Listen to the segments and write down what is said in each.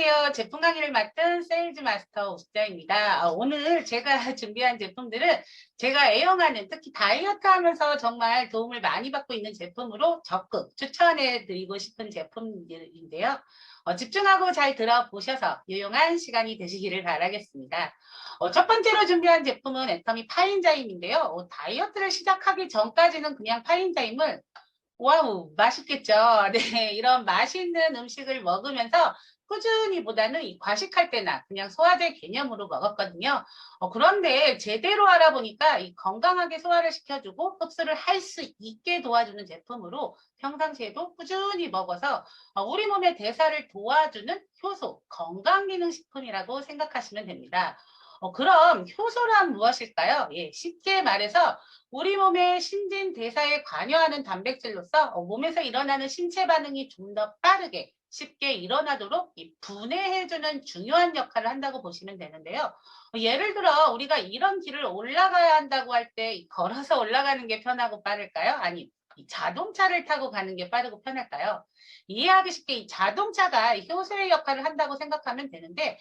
안녕하세요. 제품 강의를 맡은 세일즈 마스터 옥수자입니다. 오늘 제가 준비한 제품들은 제가 애용하는 특히 다이어트 하면서 정말 도움을 많이 받고 있는 제품으로 적극 추천해 드리고 싶은 제품들인데요. 집중하고 잘 들어보셔서 유용한 시간이 되시기를 바라겠습니다. 첫 번째로 준비한 제품은 애터미 파인자임인데요. 다이어트를 시작하기 전까지는 그냥 파인자임을 와우, 맛있겠죠. 네, 이런 맛있는 음식을 먹으면서 꾸준히보다는 이 과식할 때나 그냥 소화제 개념으로 먹었거든요. 그런데 제대로 알아보니까 이 건강하게 소화를 시켜주고 흡수를 할 수 있게 도와주는 제품으로 평상시에도 꾸준히 먹어서 우리 몸의 대사를 도와주는 효소, 건강기능식품이라고 생각하시면 됩니다. 그럼 효소란 무엇일까요? 예, 쉽게 말해서 우리 몸의 신진대사에 관여하는 단백질로서 몸에서 일어나는 신체 반응이 좀 더 빠르게 쉽게 일어나도록 이 분해해주는 중요한 역할을 한다고 보시면 되는데요. 예를 들어 우리가 이런 길을 올라가야 한다고 할 때 걸어서 올라가는 게 편하고 빠를까요? 아니, 이 자동차를 타고 가는 게 빠르고 편할까요? 이해하기 쉽게 이 자동차가 효소의 역할을 한다고 생각하면 되는데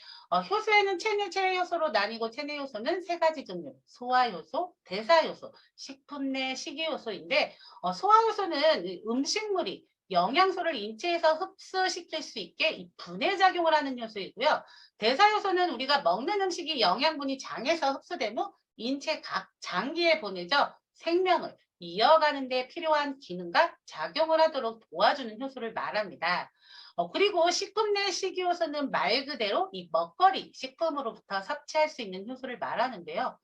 효소에는 체내 요소로 나뉘고 체내 요소는 세 가지 종류, 소화효소, 대사효소, 식품 내 식이요소인데 소화효소는 음식물이 영양소를 인체에서 흡수시킬 수 있게 이 분해작용을 하는 요소이고요. 대사효소는 우리가 먹는 음식이 영양분이 장에서 흡수된 후 인체 각 장기에 보내져 생명을 이어가는 데 필요한 기능과 작용을 하도록 도와주는 효소를 말합니다. 그리고 식품 내 식이요소는 말 그대로 이 먹거리, 식품으로부터 섭취할 수 있는 효소를 말하는데요.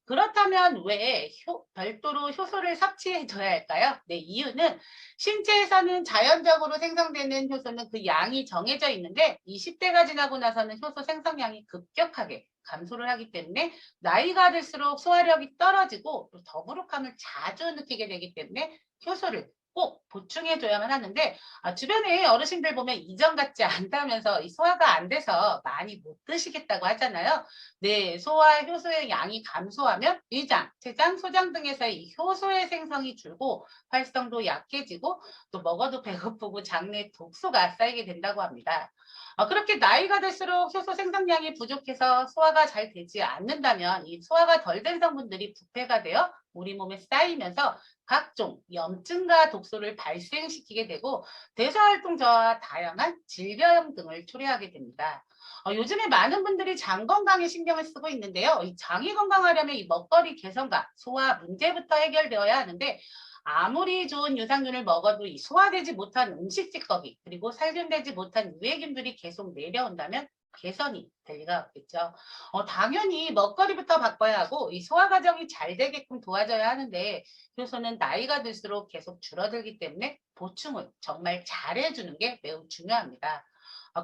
그렇다면 왜 별도로 효소를 섭취해줘야 할까요? 네, 이유는 신체에서는 자연적으로 생성되는 효소는 그 양이 정해져 있는데 20대가 지나고 나서는 효소 생성량이 급격하게 감소를 하기 때문에 나이가 들수록 소화력이 떨어지고 또 더부룩함을 자주 느끼게 되기 때문에 효소를 꼭 보충해줘야만 하는데 주변에 어르신들 보면 이전 같지 않다면서 이 소화가 안 돼서 많이 못 드시겠다고 하잖아요. 네, 소화 효소의 양이 감소하면 위장, 췌장, 소장 등에서의 이 효소의 생성이 줄고 활성도 약해지고 또 먹어도 배고프고 장내에 독소가 쌓이게 된다고 합니다. 그렇게 나이가 들수록 효소 생성량이 부족해서 소화가 잘 되지 않는다면 이 소화가 덜 된 성분들이 부패가 되어 우리 몸에 쌓이면서 각종 염증과 독소를 발생시키게 되고 대사활동 저하와 다양한 질병 등을 초래하게 됩니다. 요즘에 많은 분들이 장 건강에 신경을 쓰고 있는데요. 이 장이 건강하려면 이 먹거리 개선과 소화 문제부터 해결되어야 하는데 아무리 좋은 유산균을 먹어도 이 소화되지 못한 음식 찌꺼기 그리고 살균되지 못한 유해균들이 계속 내려온다면 개선이 될 리가 없겠죠. 당연히 먹거리부터 바꿔야 하고 이 소화 과정이 잘 되게끔 도와줘야 하는데 효소는 나이가 들수록 계속 줄어들기 때문에 보충을 정말 잘해주는 게 매우 중요합니다.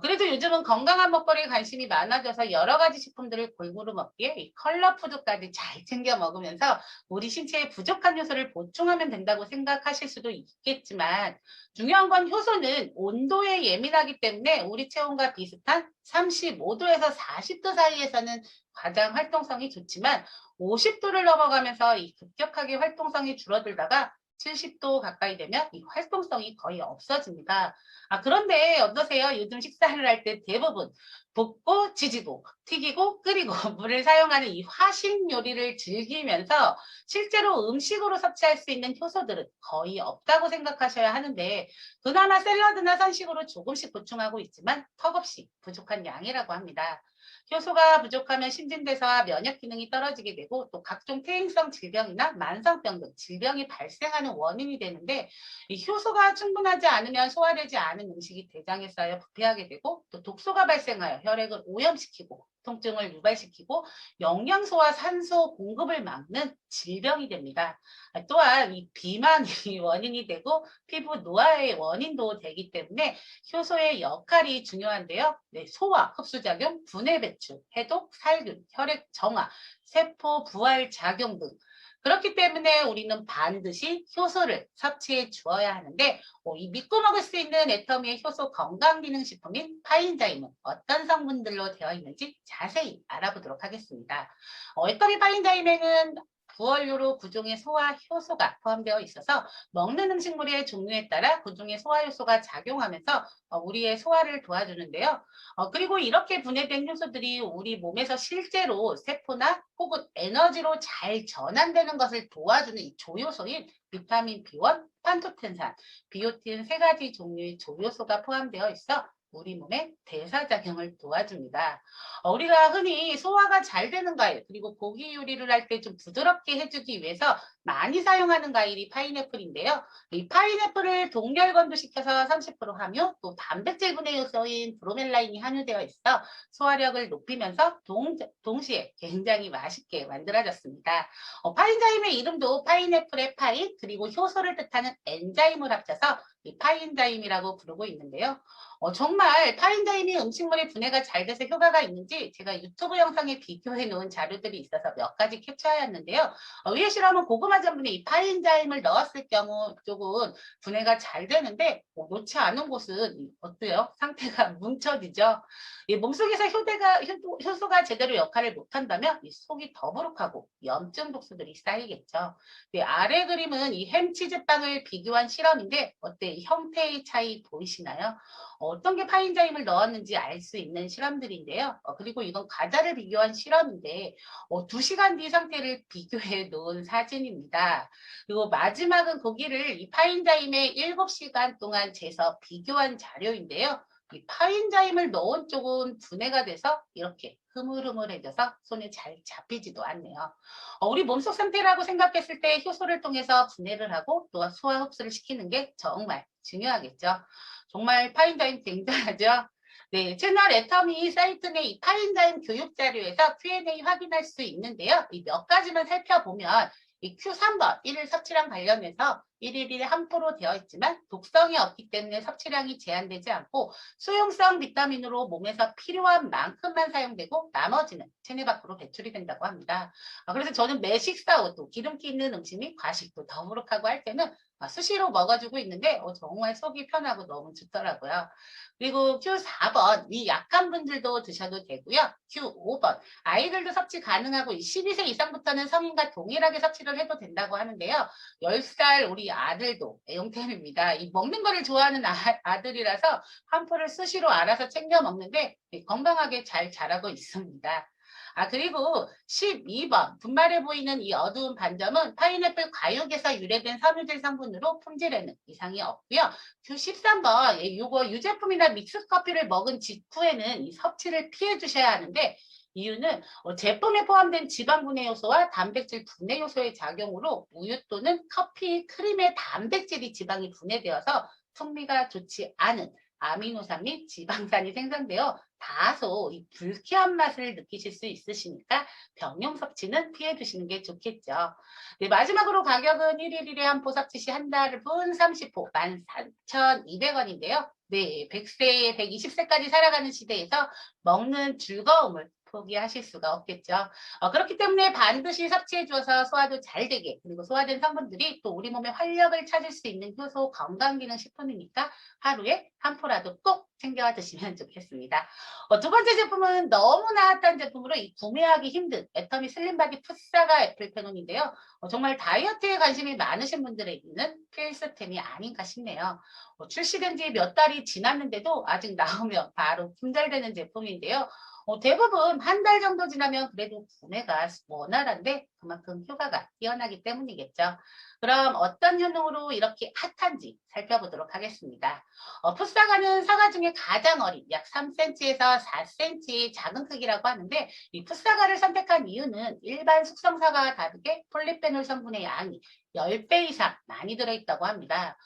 그래도 요즘은 건강한 먹거리에 관심이 많아져서 여러 가지 식품들을 골고루 먹기에 이 컬러푸드까지 잘 챙겨 먹으면서 우리 신체에 부족한 효소를 보충하면 된다고 생각하실 수도 있겠지만 중요한 건 효소는 온도에 예민하기 때문에 우리 체온과 비슷한 35도에서 40도 사이에서는 가장 활동성이 좋지만 50도를 넘어가면서 이 급격하게 활동성이 줄어들다가 70도 가까이 되면 이 활동성이 거의 없어집니다. 그런데 어떠세요? 요즘 식사를 할 때 대부분 볶고 지지고 튀기고 끓이고 물을 사용하는 이 화식 요리를 즐기면서 실제로 음식으로 섭취할 수 있는 효소들은 거의 없다고 생각하셔야 하는데 그나마 샐러드나 선식으로 조금씩 보충하고 있지만 턱없이 부족한 양이라고 합니다. 효소가 부족하면 신진대사와 면역 기능이 떨어지게 되고 또 각종 퇴행성 질병이나 만성병 등 질병이 발생하는 원인이 되는데 이 효소가 충분하지 않으면 소화되지 않은 음식이 대장에 쌓여 부패하게 되고 또 독소가 발생하여 혈액을 오염시키고 통증을 유발시키고 영양소와 산소 공급을 막는 질병이 됩니다. 또한 이 비만이 원인이 되고 피부 노화의 원인도 되기 때문에 효소의 역할이 중요한데요. 네, 소화, 흡수작용, 분해 배출, 해독, 살균, 혈액 정화, 세포 부활 작용 등 그렇기 때문에 우리는 반드시 효소를 섭취해 주어야 하는데 이 믿고 먹을 수 있는 애터미의 효소 건강기능식품인 파인자임은 어떤 성분들로 되어 있는지 자세히 알아보도록 하겠습니다. 애터미 파인자임에는 부원료로 구종의 소화 효소가 포함되어 있어서 먹는 음식물의 종류에 따라 구종의 소화 효소가 작용하면서 우리의 소화를 도와주는데요. 그리고 이렇게 분해된 효소들이 우리 몸에서 실제로 세포나 혹은 에너지로 잘 전환되는 것을 도와주는 이 조효소인 비타민 B1, 판토텐산, 비오틴 세 가지 종류의 조효소가 포함되어 있어 우리 몸의 대사작용을 도와줍니다. 우리가 흔히 소화가 잘 되는 과일, 그리고 고기 요리를 할 때 좀 부드럽게 해주기 위해서 많이 사용하는 과일이 파인애플인데요. 이 파인애플을 동결건조시켜서 30% 함유, 또 단백질 분해 요소인 브로멜라인이 함유되어 있어 소화력을 높이면서 동시에 굉장히 맛있게 만들어졌습니다. 파인자임의 이름도 파인애플의 파인, 그리고 효소를 뜻하는 엔자임을 합쳐서 이 파인자임이라고 부르고 있는데요. 정말 파인자임이 음식물의 분해가 잘 돼서 효과가 있는지 제가 유튜브 영상에 비교해 놓은 자료들이 있어서 몇 가지 캡처하였는데요. 위에 실험은 고구마 전분에 이 파인자임을 넣었을 경우 쪽은 분해가 잘 되는데 놓지 않은 곳은 어때요? 상태가 뭉쳐지죠. 이 몸속에서 효소가 제대로 역할을 못한다면 이 속이 더부룩하고 염증 독소들이 쌓이겠죠. 아래 그림은 이 햄치즈빵을 비교한 실험인데 어때? 이 형태의 차이 보이시나요? 어떤 게 파인자임을 넣었는지 알 수 있는 실험들인데요. 그리고 이건 과자를 비교한 실험인데 2시간 뒤 상태를 비교해 놓은 사진입니다. 그리고 마지막은 고기를 이 파인자임에 7시간 동안 재서 비교한 자료인데요. 이 파인자임을 넣은 쪽은 분해가 돼서 이렇게 흐물흐물해져서 손에 잘 잡히지도 않네요. 우리 몸속 상태라고 생각했을 때 효소를 통해서 분해를 하고 또 소화 흡수를 시키는 게 정말 중요하겠죠. 정말 파인다임 굉장하죠. 네, 채널 애터미 사이트 내 이 파인다임 교육 자료에서 Q&A 확인할 수 있는데요. 이 몇 가지만 살펴보면 이 Q3번 일일 섭취량 관련해서 일일에 한 포로 되어 있지만 독성이 없기 때문에 섭취량이 제한되지 않고 수용성 비타민으로 몸에서 필요한 만큼만 사용되고 나머지는 체내 밖으로 배출이 된다고 합니다. 그래서 저는 매 식사 후 또 기름기 있는 음식 및 과식도 더부룩하고 할 때는 수시로 먹어주고 있는데 정말 속이 편하고 너무 좋더라고요. 그리고 Q4번 위 약한 분들도 드셔도 되고요. Q5번 아이들도 섭취 가능하고 12세 이상부터는 성인과 동일하게 섭취를 해도 된다고 하는데요. 10살 우리 아들도 애용템입니다. 이 먹는 거를 좋아하는 아들이라서 한 포를 수시로 알아서 챙겨 먹는데 건강하게 잘 자라고 있습니다. 그리고 12번 분말해 보이는 이 어두운 반점은 파인애플 과육에서 유래된 섬유질 성분으로 품질에는 이상이 없고요. 13번 이거 유제품이나 믹스커피를 먹은 직후에는 이 섭취를 피해 주셔야 하는데 이유는 제품에 포함된 지방 분해 요소와 단백질 분해 요소의 작용으로 우유 또는 커피, 크림의 단백질이 지방이 분해되어서 풍미가 좋지 않은 아미노산 및 지방산이 생성되어 다소 이 불쾌한 맛을 느끼실 수 있으시니까 병용 섭취는 피해 두시는 게 좋겠죠. 네, 마지막으로 가격은 1일 1회 한 포 섭취 시 한 달분 30포 13,200원인데요. 네, 100세, 120세까지 살아가는 시대에서 먹는 즐거움을 포기하실 수가 없겠죠. 그렇기 때문에 반드시 섭취해 주어서 소화도 잘 되게 그리고 소화된 성분들이 또 우리 몸의 활력을 찾을 수 있는 효소 건강기능식품이니까 하루에 한 포라도 꼭 챙겨 드시면 좋겠습니다. 두 번째 제품은 너무나 핫한 제품으로 이 구매하기 힘든 애터미 슬림바디 풋사가 애플페논인데요. 정말 다이어트에 관심이 많으신 분들에게는 필수템이 아닌가 싶네요. 출시된 지 몇 달이 지났는데도 아직 나오면 바로 품절되는 제품인데요. 대부분 한 달 정도 지나면 그래도 구매가 원활한데 그만큼 효과가 뛰어나기 때문이겠죠. 그럼 어떤 효능으로 이렇게 핫한지 살펴보도록 하겠습니다. 풋사과는 사과 중에 가장 어린 약 3cm에서 4cm의 작은 크기라고 하는데 이 풋사과를 선택한 이유는 일반 숙성사과와 다르게 폴리페놀 성분의 양이 10배 이상 많이 들어있다고 합니다.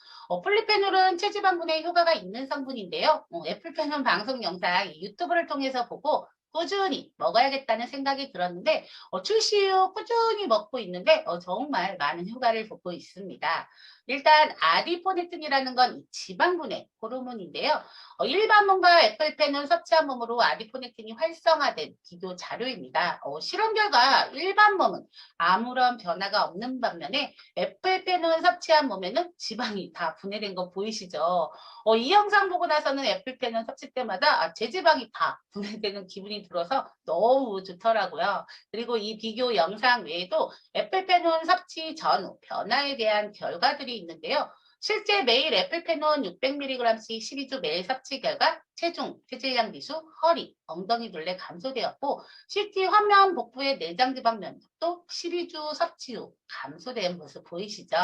폴리페놀은 체지방 분해에 효과가 있는 성분인데요. 애플페논 방송 영상 유튜브를 통해서 보고 꾸준히 먹어야겠다는 생각이 들었는데 출시 후 꾸준히 먹고 있는데 정말 많은 효과를 보고 있습니다. 일단 아디포네틴이라는 건 이 지방분해 호르몬인데요. 일반 몸과 애플펜을 섭취한 몸으로 아디포네틴이 활성화된 비교 자료입니다. 실험 결과 일반 몸은 아무런 변화가 없는 반면에 애플펜을 섭취한 몸에는 지방이 다 분해된 거 보이시죠? 이 영상 보고 나서는 애플펜을 섭취 때마다 제 지방이 다 분해되는 기분이 들어서 너무 좋더라고요. 그리고 이 비교 영상 외에도 애플펜 섭취 전 변화에 대한 결과들이 있는데요. 실제 매일 애플펜 600mg씩 12주 매일 섭취 결과 체중, 체질량 지수, 허리, 엉덩이 둘레 감소되었고 CT 화면 복부의 내장 지방 면적도 12주 섭취 후 감소된 모습 보이시죠?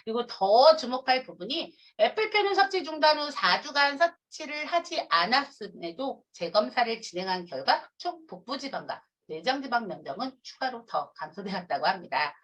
그리고 더 주목할 부분이 애플펜 섭취 중단 후 4주간 섭취를 하지 않았음에도 재검사를 진행한 결과 총 복부 지방과 내장 지방 면적은 추가로 더 감소되었다고 합니다.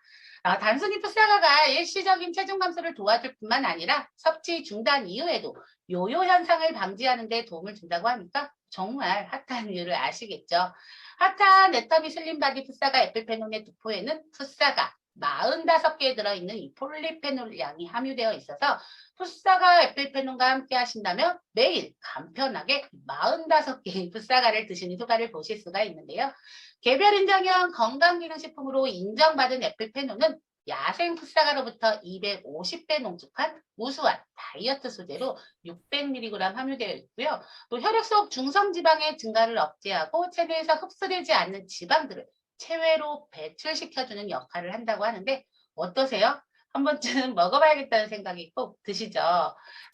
단순히 푸사가가 일시적인 체중 감소를 도와줄 뿐만 아니라 섭취 중단 이후에도 요요 현상을 방지하는 데 도움을 준다고 하니까 정말 핫한 이유를 아시겠죠? 핫한 애터미 슬림바디 푸사가 애플페놀의 두포에는 푸사가 45개에 들어있는 이 폴리페놀 양이 함유되어 있어서 푸사가 애플페놀과 함께 하신다면 매일 간편하게 45개의 푸사가를 드시는 효과를 보실 수가 있는데요. 개별 인정형 건강기능식품으로 인정받은 애플페놀은 야생 풋사과로부터 250배 농축한 우수한 다이어트 소재로 600mg 함유되어 있고요. 또 혈액 속 중성지방의 증가를 억제하고 체내에서 흡수되지 않는 지방들을 체외로 배출시켜주는 역할을 한다고 하는데 어떠세요? 한 번쯤 먹어봐야겠다는 생각이 꼭 드시죠?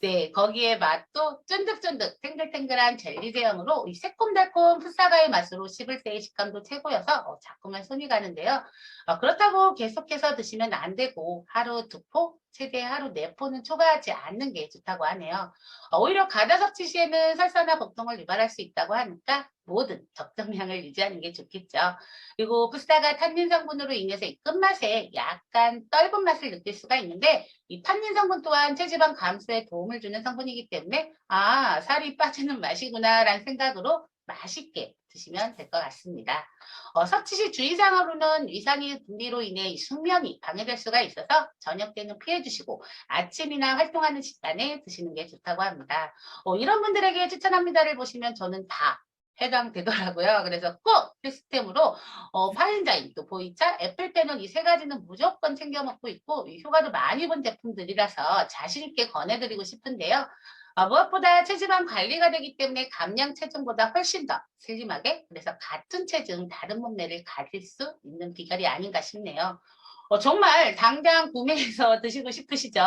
네, 거기에 맛도 쫀득쫀득 탱글탱글한 젤리 제형으로 이 새콤달콤 풋사과의 맛으로 씹을 때의 식감도 최고여서 자꾸만 손이 가는데요. 그렇다고 계속해서 드시면 안 되고 하루 2포, 최대 하루 4포는 초과하지 않는 게 좋다고 하네요. 오히려 과다 섭취 시에는 설사나 복통을 유발할 수 있다고 하니까 뭐든 적정량을 유지하는 게 좋겠죠. 그리고 풋사과 탄닌 성분으로 인해서 이 끝맛에 약간 떫은 맛을 느낄 수가 있는데 이 탄닌 성분 또한 체지방 감소에 도움을 주는 성분이기 때문에 살이 빠지는 맛이구나라는 생각으로 맛있게 드시면 될 것 같습니다. 섭취 시 주의사항으로는 위산이 분비로 인해 숙면이 방해될 수가 있어서 저녁 때는 피해 주시고 아침이나 활동하는 시간에 드시는 게 좋다고 합니다. 이런 분들에게 추천합니다를 보시면 저는 다 해당되더라고요. 그래서 꼭 필수템으로 파인다임, 또 보이차, 애플펜은 이 세 가지는 무조건 챙겨 먹고 있고 효과도 많이 본 제품들이라서 자신 있게 권해드리고 싶은데요. 무엇보다 체지방 관리가 되기 때문에 감량 체중보다 훨씬 더 슬림하게, 그래서 같은 체중 다른 몸매를 가질 수 있는 비결이 아닌가 싶네요. 정말 당장 구매해서 드시고 싶으시죠?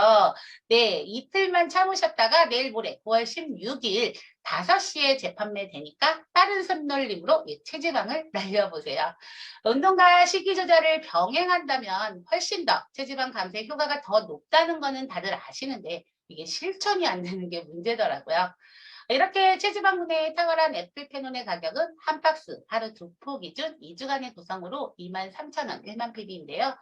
네, 이틀만 참으셨다가 내일 모레 9월 16일 5시에 재판매되니까 빠른 손놀림으로 이 체지방을 날려보세요. 운동과 식이 조절을 병행한다면 훨씬 더 체지방 감소의 효과가 더 높다는 거는 다들 아시는데 이게 실천이 안 되는 게 문제더라고요. 이렇게 체지방분해에 탁월한 애플페논의 가격은 한 박스 하루 2포 기준 2주간의 구성으로 23,000원 1만 PB인데요.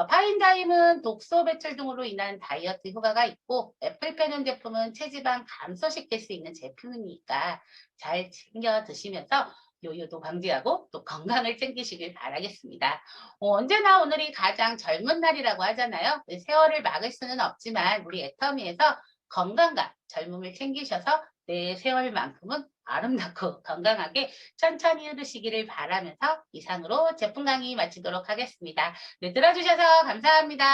파인다임은 독소 배출 등으로 인한 다이어트 효과가 있고 애플페논 제품은 체지방 감소시킬 수 있는 제품이니까 잘 챙겨 드시면서 요요도 방지하고 또 건강을 챙기시길 바라겠습니다. 언제나 오늘이 가장 젊은 날이라고 하잖아요. 세월을 막을 수는 없지만 우리 애터미에서 건강과 젊음을 챙기셔서 내 세월만큼은 아름답고 건강하게 천천히 흐르시기를 바라면서 이상으로 제품 강의 마치도록 하겠습니다. 네, 들어주셔서 감사합니다.